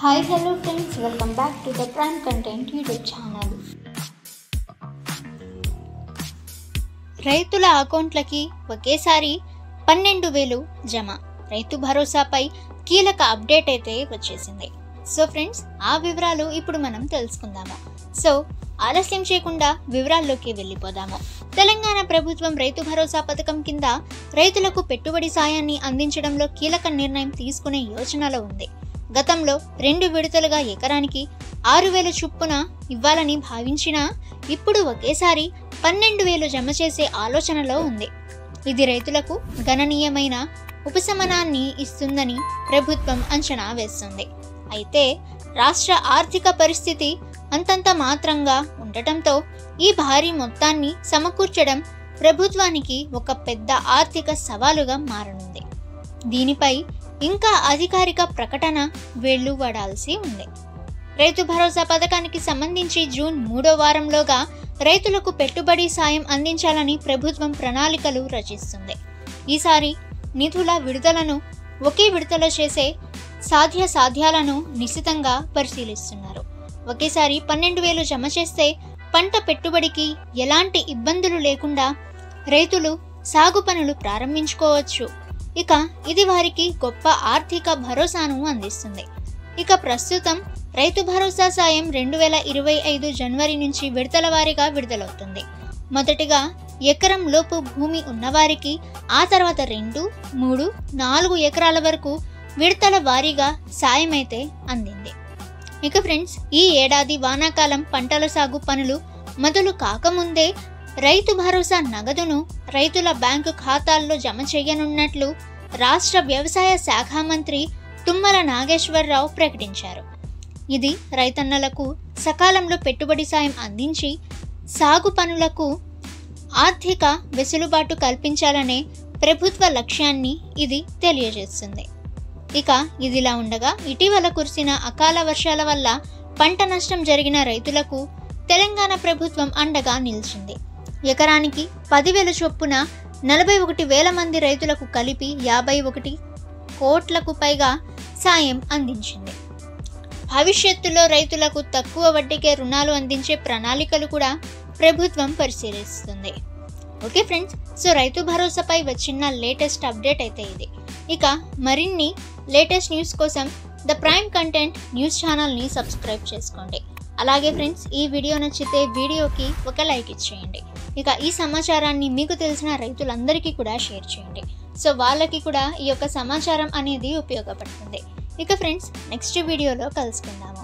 Hi, hello friends, welcome back to the Prime Content YouTube channel. రైతుల అకౌంట్లకి ఒకేసారి 12,000 జమ. రైతు భరోసాపై కీలక అప్డేట్ అయితే వచ్చేసింది. సో ఫ్రెండ్స్, ఆ వివరాలు ఇప్పుడు మనం తెలుసుకుందాము. సో ఆలస్యం చేయకుండా వివరాల్లోకి వెళ్ళిపోదాము. తెలంగాణ ప్రభుత్వం రైతు భరోసా పథకం కింద రైతులకు పెట్టుబడి సాయాన్ని అందించడంలో కీలక నిర్ణయం తీసుకునే యోచనలో ఉంది. గతంలో 2 విడతలుగా ఎకరానికి 6,000 చొప్పున ఇవ్వాలని భావించినా ఇప్పుడు ఒకేసారి 12,000 జమ చేసే ఆలోచనలో ఉంది. ఇది రైతులకు గణనీయమైన ఉపశమనాన్ని ఇస్తుందని ప్రభుత్వం అంచనా వేస్తుంది. అయితే రాష్ట్ర ఆర్థిక పరిస్థితి అంతంత మాత్రంగా ఉండటంతో ఈ భారీ మొత్తాన్ని సమకూర్చడం ప్రభుత్వానికి ఒక పెద్ద ఆర్థిక సవాలుగా మారనుంది. దీనిపై ఇంకా అధికారిక ప్రకటన వెలువడాల్సి ఉంది. రైతు భరోసా పథకానికి సంబంధించి జూన్ 3వ వారంలోగా రైతులకు పెట్టుబడి సాయం అందించాలని ప్రభుత్వం ప్రణాళికలు రచిస్తుంది. ఈసారి నిధుల విడుదలను ఒకే విడతలో చేసే సాధ్యాలను నిశితంగా పరిశీలిస్తున్నారు. ఒకేసారి 12,000 జమ చేస్తే పంట పెట్టుబడికి ఎలాంటి ఇబ్బందులు లేకుండా రైతులు సాగు పనులు ప్రారంభించుకోవచ్చు. ఇక ఇది వారికి గొప్ప ఆర్థిక భరోసాను అందిస్తుంది. ఇక ప్రస్తుతం రైతు భరోసా సాయం 2025 జనవరి నుంచి విడతల వారీగా విడుదలవుతుంది. మొదటిగా ఎకరం లోపు భూమి ఉన్నవారికి, ఆ తర్వాత 2, 3, 4 ఎకరాల వరకు విడతల వారీగా సాయం అయితే అందింది. ఇక ఫ్రెండ్స్, ఈ ఏడాది వానాకాలం పంటల సాగు పనులు మొదలు కాకముందే రైతు భరోసా నగదును రైతుల బ్యాంకు ఖాతాల్లో జమ చేయనున్నట్లు రాష్ట్ర వ్యవసాయ శాఖ మంత్రి తుమ్మల నాగేశ్వరరావు ప్రకటించారు. ఇది రైతన్నలకు సకాలంలో పెట్టుబడి సాయం అందించి సాగు పనులకు ఆర్థిక వెసులుబాటు కల్పించాలనే ప్రభుత్వ లక్ష్యాన్ని ఇది తెలియజేస్తుంది. ఇక ఇదిలా ఉండగా, ఇటీవల కురిసిన అకాల వర్షాల వల్ల పంట నష్టం జరిగిన రైతులకు తెలంగాణ ప్రభుత్వం అండగా నిలిచింది. ఎకరానికి 10,000 చొప్పున 41,000 మంది రైతులకు కలిపి 51 కోట్లకు పైగా సాయం అందించింది. భవిష్యత్తులో రైతులకు తక్కువ వడ్డీకే రుణాలు అందించే ప్రణాళికలు కూడా ప్రభుత్వం పరిశీలిస్తుంది. ఓకే ఫ్రెండ్స్, సో రైతు భరోసాపై వచ్చిన లేటెస్ట్ అప్డేట్ అయితే ఇది. ఇక మరిన్ని లేటెస్ట్ న్యూస్ కోసం ద ప్రైమ్ కంటెంట్ న్యూస్ ఛానల్ని సబ్స్క్రైబ్ చేసుకోండి. అలాగే ఫ్రెండ్స్, ఈ వీడియో నచ్చితే వీడియోకి ఒక లైక్ ఇచ్చేయండి. ఇక ఈ సమాచారాన్ని మీకు తెలిసిన రైతులందరికీ కూడా షేర్ చేయండి. సో వాళ్ళకి కూడా ఈ యొక్క సమాచారం అనేది ఉపయోగపడుతుంది. ఇక ఫ్రెండ్స్, నెక్స్ట్ వీడియోలో కలుసుకుందాము.